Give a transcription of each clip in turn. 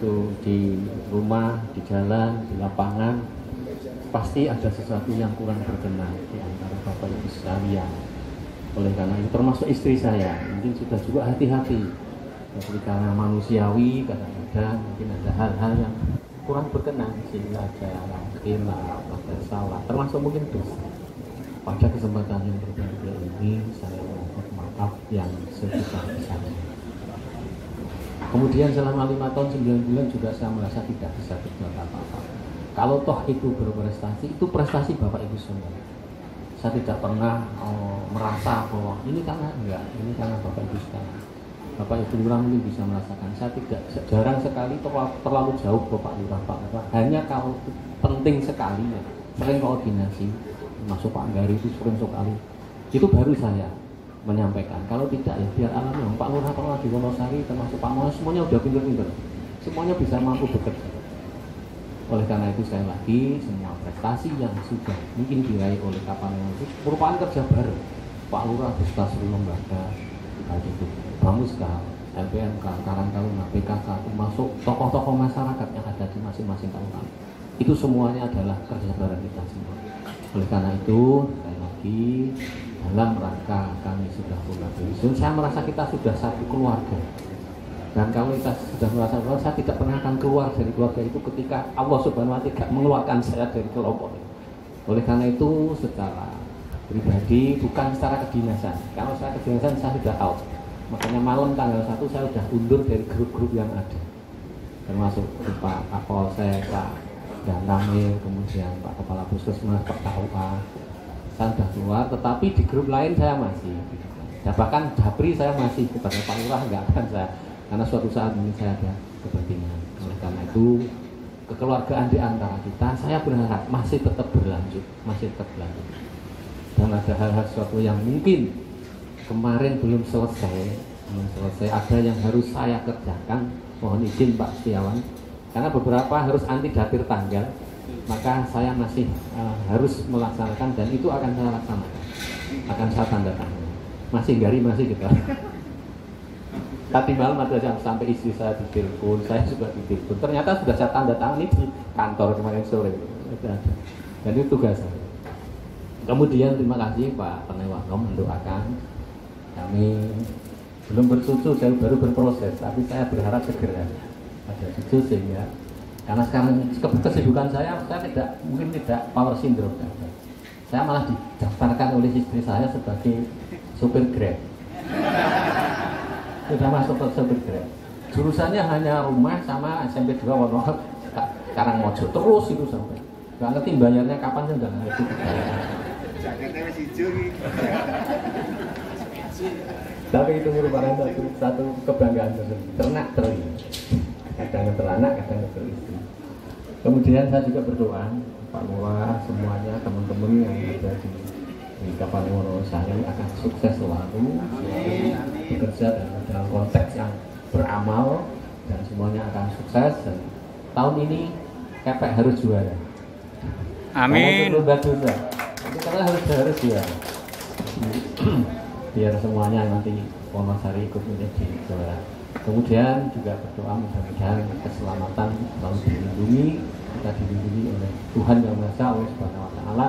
itu di rumah, di jalan, di lapangan, pasti ada sesuatu yang kurang berkenan di antara Bapak Ibu sekalian. Oleh karena itu termasuk istri saya, mungkin sudah juga hati-hati. Jadi karena manusiawi kadang-kadang mungkin ada hal-hal yang kurang berkenan sehingga ada khilaf, ada salah, termasuk mungkin dosa. Pada kesempatan yang berbahagia ini saya mohon maaf yang sebesar-besarnya. Kemudian selama 5 tahun 9 bulan juga saya merasa tidak bisa berbuat apa-apa. Kalau toh itu berprestasi, itu prestasi Bapak Ibu semua. Saya tidak pernah merasa bahwa ini karena enggak, ini karena Bapak Ibu sekalian. Bapak Ibu Lurah mungkin bisa merasakan, saya tidak jarang sekali terlalu jauh Bapak Lurah, Pak Lurah. Hanya kalau penting sekali, ya, sering koordinasi, masuk Pak Gari itu sering sekali. Itu baru saya menyampaikan. Kalau tidak ya biar alami. Pak Lurah kalau di Wonosari termasuk Pak Mono semuanya udah pinter-pinter, semuanya bisa mampu bekerja. Oleh karena itu sekali lagi semua prestasi yang sudah mungkin diraih oleh Kapanewon itu merupakan kerja bareng. Pak Lurah beserta seluruh lembaga, itu Bamuska, LPMK, Karang Taruna, BKK, masuk tokoh-tokoh masyarakat yang ada di masing-masing kabupaten. Itu semuanya adalah kerja bareng kita semua. Oleh karena itu sekali lagi dalam rangka kami sudah punya pensiun, saya merasa kita sudah satu keluarga. Dan kalau kita sudah merasa keluarga, saya tidak pernah akan keluar dari keluarga itu ketika Allah Subhanahu wa Ta'ala mengeluarkan saya dari kelompok. Oleh karena itu secara pribadi, bukan secara kedinasan. Kalau saya kedinasan saya sudah out. Makanya malam tanggal 1 saya sudah undur dari grup-grup yang ada. Termasuk Pak Kapolsek, Pak Dantamir, kemudian Pak Kepala Puskesmas, Pak KUA. Saya sudah keluar, tetapi di grup lain saya masih. Ya, bahkan Japri saya masih, kepada Pak Lurah enggak akan saya. Karena suatu saat ini saya ada kepentingan. Oleh karena itu kekeluargaan di antara kita, saya berharap masih tetap berlanjut, Dan ada hal-hal sesuatu yang mungkin kemarin belum selesai, ada yang harus saya kerjakan. Mohon izin Pak Setiawan, karena beberapa harus anti datir tanggal, maka saya masih harus melaksanakan dan itu akan saya laksanakan, akan saya tanda tangan. Masih kita. Tadi malam ada yang sampai istri saya ditelepon, saya juga ditelepon. Ternyata sudah saya tanda tangan di kantor kemarin sore. Dan itu tugas saya. Kemudian terima kasih Pak Penewakom mendoakan kami belum bersusu, saya baru berproses, tapi saya berharap segera ada susu sehingga karena sekarang kesibukan saya mungkin tidak power syndrome. Saya malah didaftarkan oleh istri saya sebagai supir Grab. Sudah masuk ke supir Grab. Jurusannya hanya rumah sama SMP 2 Wono Karangmojo, terus itu sampai. Gak ngerti bayarnya kapan, saya nggak ngerti. Tapi itu merupakan satu kebanggaan tersendiri. Ternak terlihat, kadang teranak, kadang teristri. Kemudian saya juga berdoa Pak Lurah, semuanya teman-teman yang ada di Kapanewon Wonosari akan sukses selalu bekerja dalam konteks yang beramal dan semuanya akan sukses. Dan tahun ini Kepek harus juara. Amin. Karena harus juara. Biar semuanya nanti Wonosari ikut menjadi juara. Kemudian juga berdoa mudah-mudahan keselamatan selalu dilindungi, kita dilindungi oleh Tuhan Yang Maha Esa, oleh Subhanahu wa Ta'ala.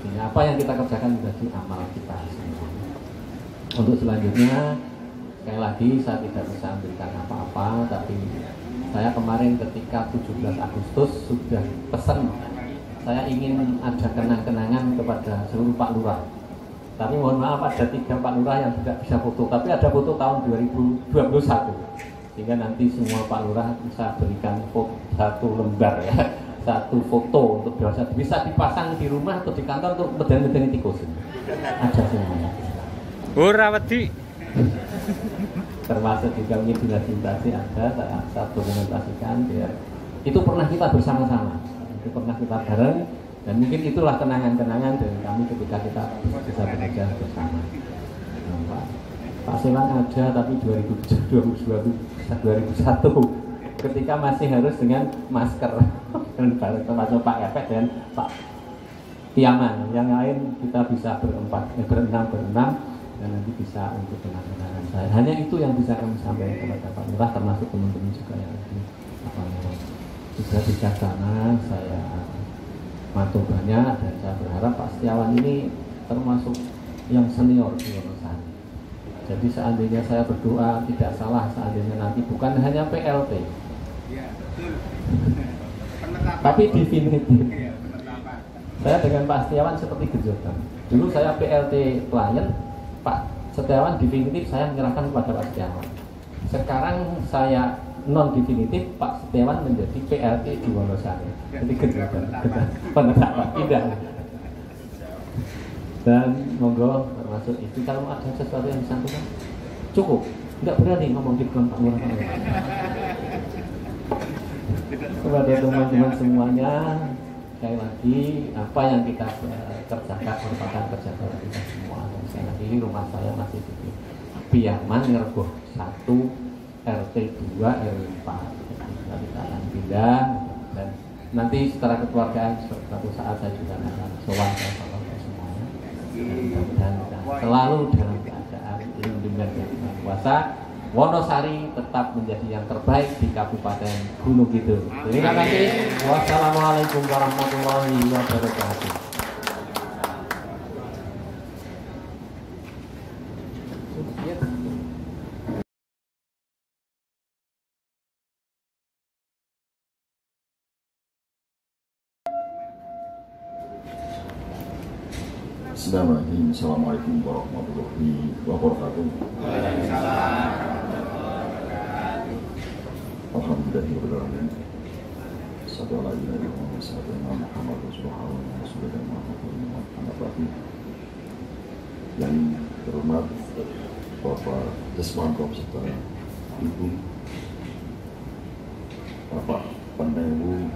Sehingga apa yang kita kerjakan menjadi amal kita semua. Untuk selanjutnya, sekali lagi saya tidak bisa memberikan apa-apa, tapi saya kemarin ketika 17 Agustus sudah pesan, saya ingin ada kenang-kenangan kepada seluruh Pak Lurah. Tapi mohon maaf ada 3 Pak Lurah yang tidak bisa foto, tapi ada foto tahun 2021. Sehingga nanti semua Pak Lurah bisa berikan foto, 1 lembar ya, 1 foto untuk bisa dipasang di rumah atau di kantor untuk medeni tikus. Ada semuanya. Urawati. Termasuk juga mungkin dinasti ada, saya dokumentasikan biar itu pernah kita bersama-sama, itu pernah kita bareng. Dan mungkin itulah kenangan-kenangan dari kami ketika kita bisa bekerja bersama. Pak Selang ada, tapi 2001 ketika masih harus dengan masker. Dan termasuk Pak Kepek dan Pak Tiaman. Yang lain kita bisa berenam, dan nanti bisa untuk kenangan-kenangan saya. Hanya itu yang bisa kami sampaikan kepada Pak Lurah, termasuk teman-teman juga yang ada juga bijaksana, saya matur banyak, dan saya berharap Pak Setiawan ini termasuk yang senior di Wonosari. Jadi seandainya saya berdoa tidak salah, seandainya nanti bukan hanya PLT, tapi definitif. Saya dengan Pak Setiawan seperti gejokan. Dulu saya PLT klien, Pak Setiawan definitif, saya menyerahkan kepada Pak Setiawan. Sekarang saya non definitif, Pak Setiawan menjadi PLT di Wonosari. Jadi gejokan, penetapan tidak. Dan monggo termasuk itu, kalau ada sesuatu yang disampaikan cukup, tidak berani ngomong di depan Pak Lurah. Kepada teman-teman semuanya, sekali lagi apa yang kita kerjakan merupakan kerja keras kita semua. Saya lagi rumah saya masih di Piyaman, Ngergoh 1, RT 2, RW 4. Kita akan pindah, dan nanti setelah kekeluargaan suatu saat saya juga akan sowan sama semuanya. Dan selalu dalam keadaan lindungan yang Maha Kuasa. Wonosari tetap menjadi yang terbaik di Kabupaten Gunung Kidul. Terima kasih. Wassalamualaikum warahmatullahi wabarakatuh. Bismillahirrahmanirrahim. Assalamualaikum warahmatullahi wabarakatuh. Alhamdulillahirrahmanirrahim. Assalamualaikum warahmatullahi wabarakatuh. Yang terhormat Bapak Deswanto serta Ibu Bapak Penewu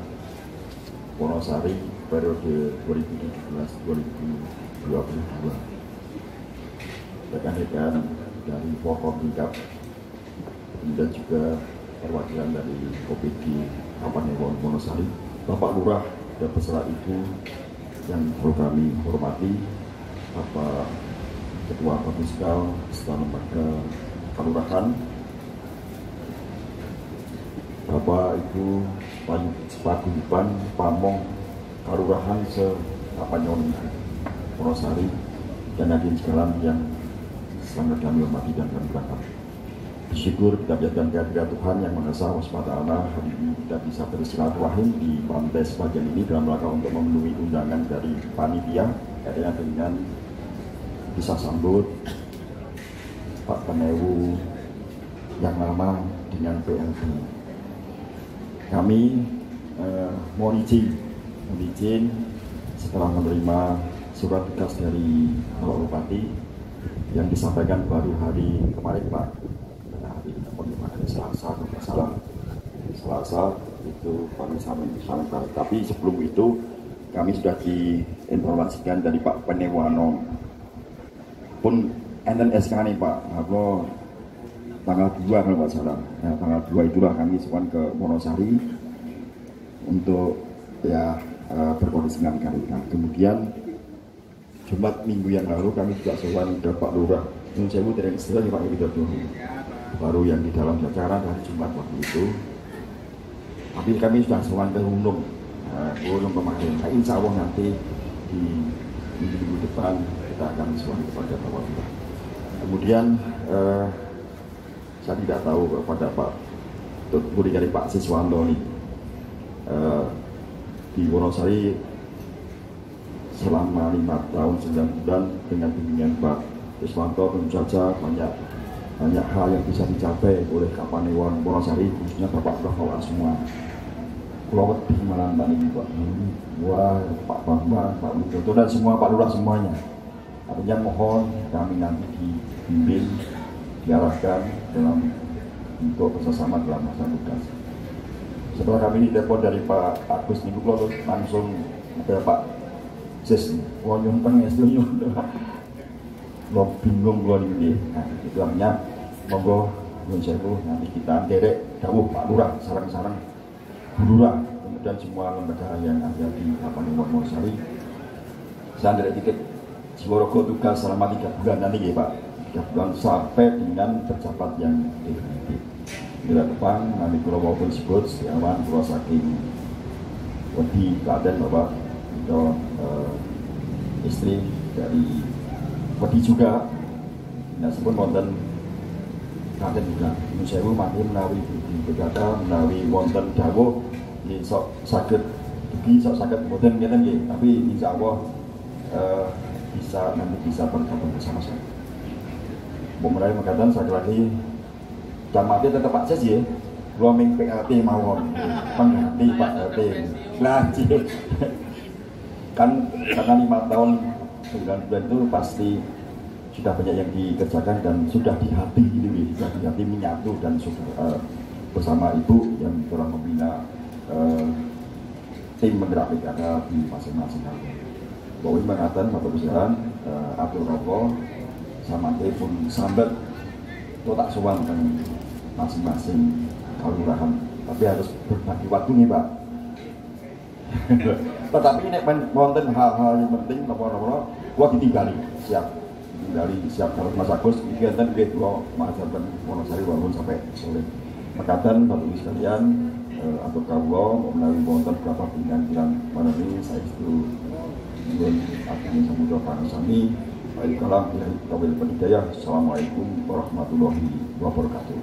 Wonosari periode 2017-2022, rekan-rekan dari Forkopimda dan juga perwakilan dari OPD Kabupaten Wonosari, Bapak Lurah dan peserta itu yang perlu kami hormati, Bapak Ketua Bapiskal Setelah Lembaga Kelurahan, Bapak Ibu Paguyuban Pamong Kelurahan se-Kapanyon Wonosari, dan hadirin sekalian yang sangat kami hormati dan kami banggakan. Bersyukur kita biarkan kehadirat Tuhan yang Maha Esa SWT, hari ini kita bisa bersilaturahim di pantai sebagian ini dalam rangka untuk memenuhi undangan dari panitia, kaitannya dengan bisa sambut Pak Penewu yang lama dengan PLT. Kami mohon izin setelah menerima surat tugas dari Bapak Bupati yang disampaikan baru hari kemarin, Pak. Selasa itu kami sampaikan. Tapi sebelum itu kami sudah diinformasikan dari Pak Penewano pun enten SK nih Pak, aku tanggal 2 kalau nggak salah. Nah, tanggal 2 itulah kami sowan ke Wonosari untuk berkoordinasi dengan KPK. Kemudian Jumat minggu yang lalu kami juga sowan ke Pak Lurah. Nun sewu dereng istilah Pak Widodo. Baru yang di dalam acara dari Jumat waktu itu. Tapi kami sudah sowan ke Gunung kemarin. Nah, insya Allah nanti di minggu depan kita akan sowan kepada Bapak Lurah. Kemudian saya tidak tahu kepada Pak Mulyadi Pak Siswanto nih di Wonosari selama 5 tahun 9 bulan dengan bimbingan Pak Siswanto, tentu saja banyak hal yang bisa dicapai oleh Kapanewon Wonosari, khususnya Bapak Lurah semua. Pulau di malam ini Pak Wah, Pak Bambang, Pak Widodo dan semua Pak Lurah semuanya. Artinya mohon kami nanti dibimbing, diarahkan dalam untuk bersama dalam masa tugas. Setelah kami ditelepon dari Pak Agus minggu lalu, langsung ada Pak Sis, nyun pengen lo bingung lo ini. Nah, itu artinya monggo nyun sewu nanti kita derek dawuh Pak Lurah sarang-sarang Bu Lurah, kemudian semua lembaga yang ada di Kabupaten Wonosari. Saya derek tiket Siborogo tugas selama 3 bulan nanti ya Pak. 3 bulan sampai dengan pejabat yang definitif. Bila depan nanti kalau maupun sebut setiawan pulau saking wedi Klaten Bapak itu istri dari wedi juga. Nah sebut wonten Klaten juga. Nusewu makin menawi budi berkata menawi wonten dawuh ini sok sakit budi sok sakit mboten ngeten nggih, tapi insya Allah nanti bisa bergabung bersama saya. Mulai mengatakan sekali lagi camatnya tetap Pak Ses ya, roaming PLT mawon, pengganti Pak LT. Nah, kan karena 5 tahun 9 bulan itu pasti sudah banyak yang dikerjakan dan sudah di hati gitu, sudah di hati menyatu dan sudah bersama Ibu yang telah membina tim menggerak PKK di masing-masing kampung. Bahwa mengatakan Bapak Presiden atur rokok sama pun sambat itu tak sowan kan masing-masing kelurahan, tapi harus berbagi waktu nih Pak. Tetapi ini wonten hal-hal yang penting nomor-nomor gua ditinggali siap kalau Mas Agus kegiatan dia gua mengajarkan Wonosari walaupun sampai sore. Makatan Bapak Ibu sekalian atau kalau melalui wonten berapa pilihan mana ini saya itu ingin akhirnya samudra panasami. Baik kalam dari Hidayah. Assalamualaikum warahmatullahi wabarakatuh.